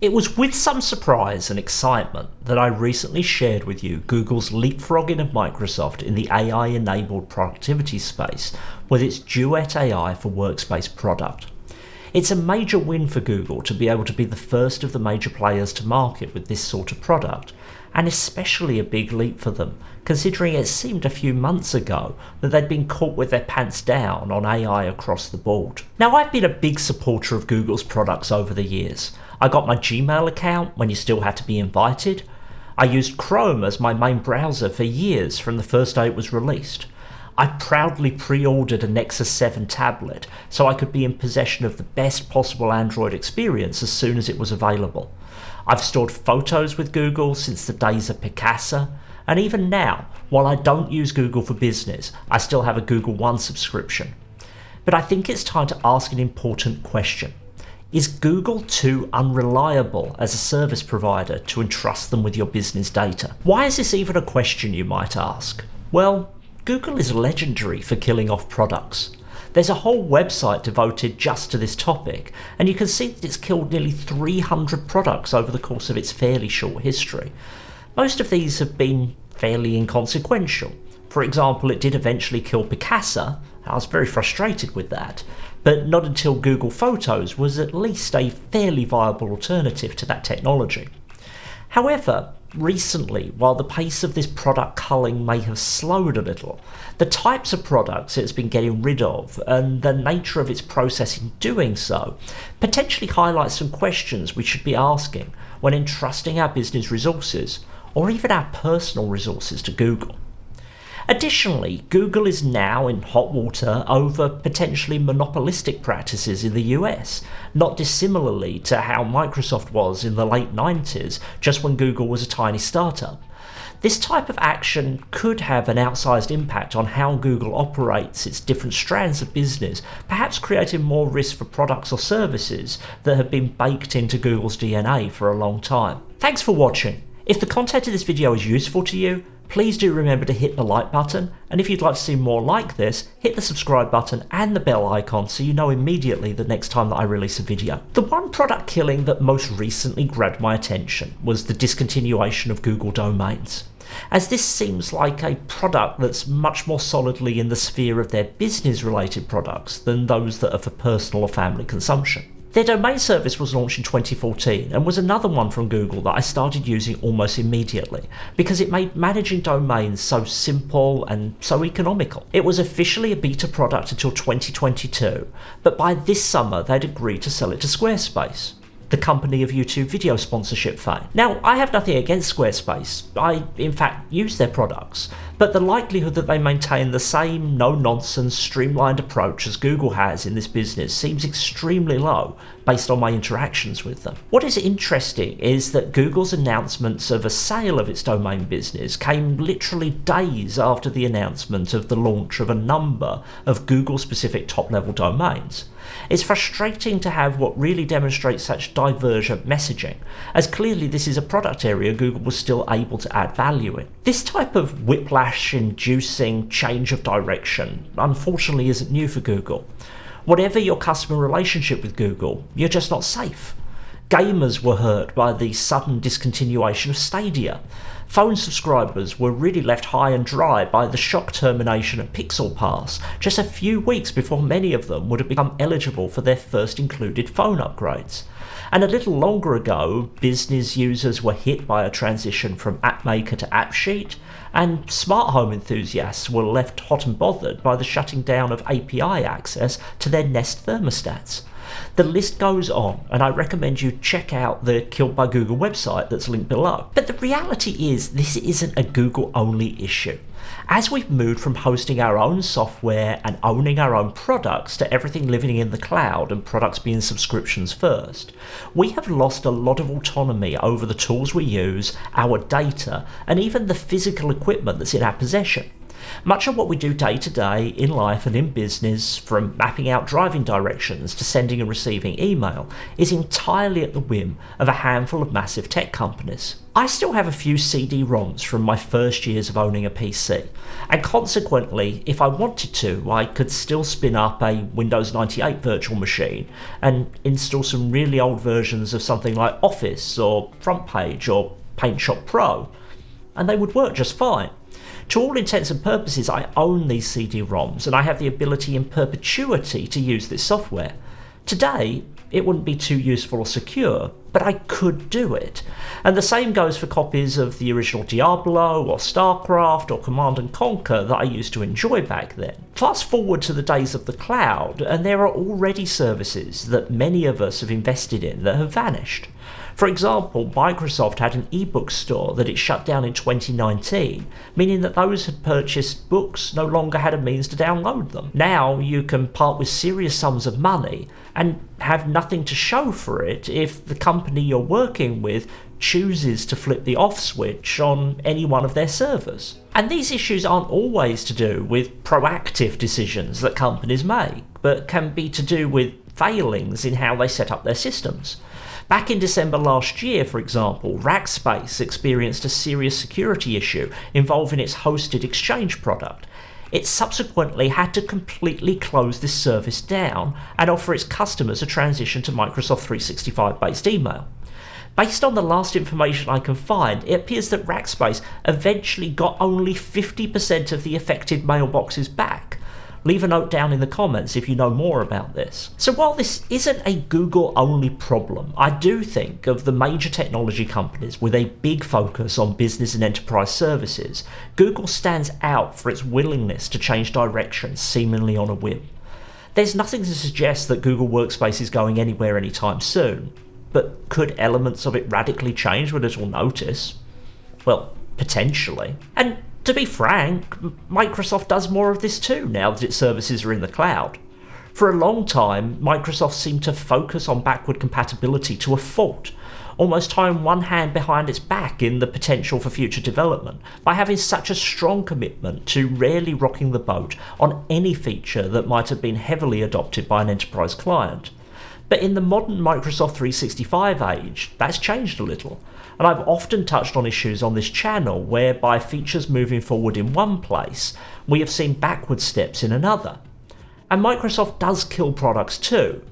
It was with some surprise and excitement that I recently shared with you Google's leapfrogging of Microsoft in the AI-enabled productivity space with its Duet AI for Workspace product. It's a major win for Google to be able to be the first of the major players to market with this sort of product, and especially a big leap for them, considering it seemed a few months ago that they'd been caught with their pants down on AI across the board. Now, I've been a big supporter of Google's products over the years. I got my Gmail account when you still had to be invited. I used Chrome as my main browser for years from the first day it was released. I proudly pre-ordered a Nexus 7 tablet so I could be in possession of the best possible Android experience as soon as it was available. I've stored photos with Google since the days of Picasa, and even now, while I don't use Google for business, I still have a Google One subscription. But I think it's time to ask an important question. Is Google too unreliable as a service provider to entrust them with your business data? Why is this even a question, you might ask? Well, Google is legendary for killing off products. There's a whole website devoted just to this topic, and you can see that it's killed nearly 300 products over the course of its fairly short history. Most of these have been fairly inconsequential. For example, it did eventually kill Picasa. I was very frustrated with that, but not until Google Photos was at least a fairly viable alternative to that technology. However, recently, while the pace of this product culling may have slowed a little, the types of products it's been getting rid of and the nature of its process in doing so potentially highlights some questions we should be asking when entrusting our business resources or even our personal resources to Google. Additionally, Google is now in hot water over potentially monopolistic practices in the US, not dissimilarly to how Microsoft was in the late 90s, just when Google was a tiny startup. This type of action could have an outsized impact on how Google operates its different strands of business, perhaps creating more risk for products or services that have been baked into Google's DNA for a long time. Thanks for watching. If the content of this video is useful to you, please do remember to hit the like button, and if you'd like to see more like this, hit the subscribe button and the bell icon so you know immediately the next time that I release a video. The one product killing that most recently grabbed my attention was the discontinuation of Google domains, as this seems like a product that's much more solidly in the sphere of their business related products than those that are for personal or family consumption. Their domain service was launched in 2014 and was another one from Google that I started using almost immediately because it made managing domains so simple and so economical. It was officially a beta product until 2022, but by this summer they'd agreed to sell it to Squarespace, the company of YouTube video sponsorship fame. Now, I have nothing against Squarespace. I, in fact, use their products, but the likelihood that they maintain the same no-nonsense, streamlined approach as Google has in this business seems extremely low based on my interactions with them. What is interesting is that Google's announcements of a sale of its domain business came literally days after the announcement of the launch of a number of Google-specific top-level domains. It's frustrating to have what really demonstrates such divergent messaging, as clearly this is a product area Google was still able to add value in. This type of whiplash-inducing change of direction unfortunately isn't new for Google. Whatever your customer relationship with Google, you're just not safe. Gamers were hurt by the sudden discontinuation of Stadia. Phone subscribers were really left high and dry by the shock termination of Pixel Pass just a few weeks before many of them would have become eligible for their first included phone upgrades. And a little longer ago, business users were hit by a transition from AppMaker to AppSheet, and smart home enthusiasts were left hot and bothered by the shutting down of API access to their Nest thermostats. The list goes on, and I recommend you check out the Killed by Google website that's linked below. But the reality is, this isn't a Google-only issue. As we've moved from hosting our own software and owning our own products to everything living in the cloud and products being subscriptions first, we have lost a lot of autonomy over the tools we use, our data, and even the physical equipment that's in our possession. Much of what we do day to day in life and in business, from mapping out driving directions to sending and receiving email, is entirely at the whim of a handful of massive tech companies. I still have a few CD-ROMs from my first years of owning a PC, and consequently, if I wanted to, I could still spin up a Windows 98 virtual machine and install some really old versions of something like Office or FrontPage or PaintShop Pro, and they would work just fine. To all intents and purposes, I own these CD-ROMs and I have the ability in perpetuity to use this software. Today, it wouldn't be too useful or secure, but I could do it. And the same goes for copies of the original Diablo or StarCraft or Command & Conquer that I used to enjoy back then. Fast forward to the days of the cloud, and there are already services that many of us have invested in that have vanished. For example, Microsoft had an ebook store that it shut down in 2019, meaning that those who had purchased books no longer had a means to download them. Now you can part with serious sums of money and have nothing to show for it if the company you're working with chooses to flip the off switch on any one of their servers. And these issues aren't always to do with proactive decisions that companies make, but can be to do with failings in how they set up their systems. Back in December last year, for example, Rackspace experienced a serious security issue involving its hosted Exchange product. It subsequently had to completely close this service down and offer its customers a transition to Microsoft 365-based email. Based on the last information I can find, it appears that Rackspace eventually got only 50% of the affected mailboxes back. Leave a note down in the comments if you know more about this. So while this isn't a Google-only problem, I do think of the major technology companies with a big focus on business and enterprise services, Google stands out for its willingness to change direction seemingly on a whim. There's nothing to suggest that Google Workspace is going anywhere anytime soon, but could elements of it radically change with little notice? Well, potentially. And to be frank, Microsoft does more of this too now that its services are in the cloud. For a long time, Microsoft seemed to focus on backward compatibility to a fault, almost tying one hand behind its back in the potential for future development by having such a strong commitment to rarely rocking the boat on any feature that might have been heavily adopted by an enterprise client. But in the modern Microsoft 365 age, that's changed a little. And I've often touched on issues on this channel whereby features moving forward in one place, we have seen backward steps in another. And Microsoft does kill products too,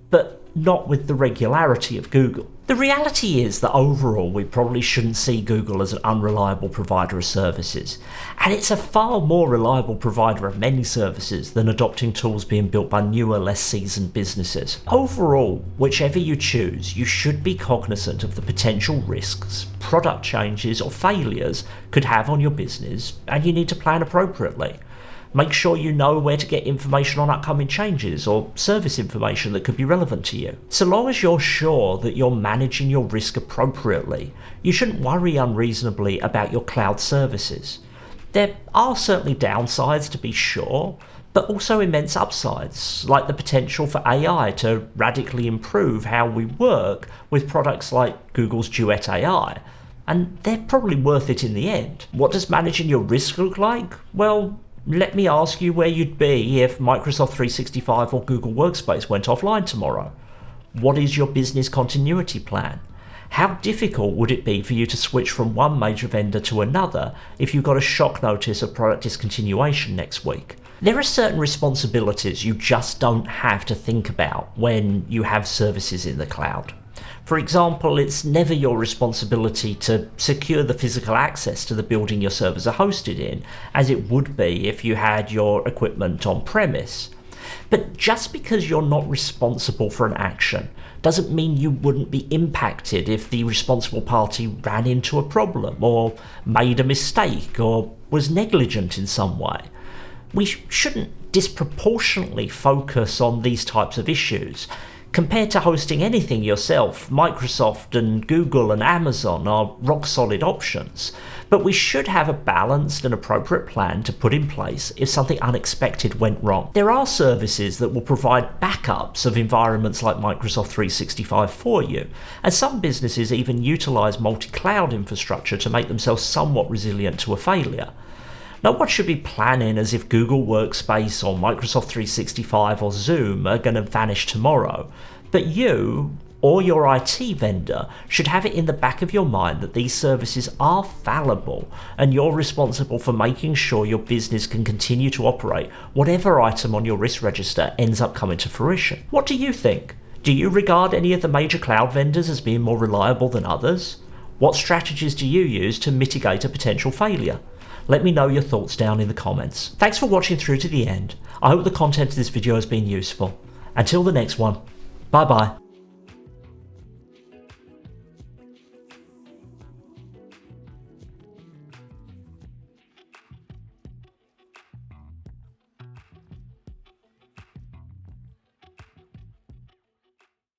but not with the regularity of Google. The reality is that overall we probably shouldn't see Google as an unreliable provider of services, and it's a far more reliable provider of many services than adopting tools being built by newer, less seasoned businesses. Overall, whichever you choose, you should be cognizant of the potential risks, product changes or failures could have on your business, and you need to plan appropriately. Make sure you know where to get information on upcoming changes or service information that could be relevant to you. So long as you're sure that you're managing your risk appropriately, you shouldn't worry unreasonably about your cloud services. There are certainly downsides to be sure, but also immense upsides, like the potential for AI to radically improve how we work with products like Google's Duet AI. And they're probably worth it in the end. What does managing your risk look like? Well, let me ask you where you'd be if Microsoft 365 or Google Workspace went offline tomorrow. What is your business continuity plan? How difficult would it be for you to switch from one major vendor to another if you got a shock notice of product discontinuation next week? There are certain responsibilities you just don't have to think about when you have services in the cloud. For example, it's never your responsibility to secure the physical access to the building your servers are hosted in, as it would be if you had your equipment on premise. But just because you're not responsible for an action doesn't mean you wouldn't be impacted if the responsible party ran into a problem, or made a mistake, or was negligent in some way. We shouldn't disproportionately focus on these types of issues. Compared to hosting anything yourself, Microsoft and Google and Amazon are rock-solid options, but we should have a balanced and appropriate plan to put in place if something unexpected went wrong. There are services that will provide backups of environments like Microsoft 365 for you, and some businesses even utilize multi-cloud infrastructure to make themselves somewhat resilient to a failure. No one should be planning as if Google Workspace or Microsoft 365 or Zoom are going to vanish tomorrow, but you or your IT vendor should have it in the back of your mind that these services are fallible and you're responsible for making sure your business can continue to operate whatever item on your risk register ends up coming to fruition. What do you think? Do you regard any of the major cloud vendors as being more reliable than others? What strategies do you use to mitigate a potential failure? Let me know your thoughts down in the comments. Thanks for watching through to the end. I hope the content of this video has been useful. Until the next one, bye bye.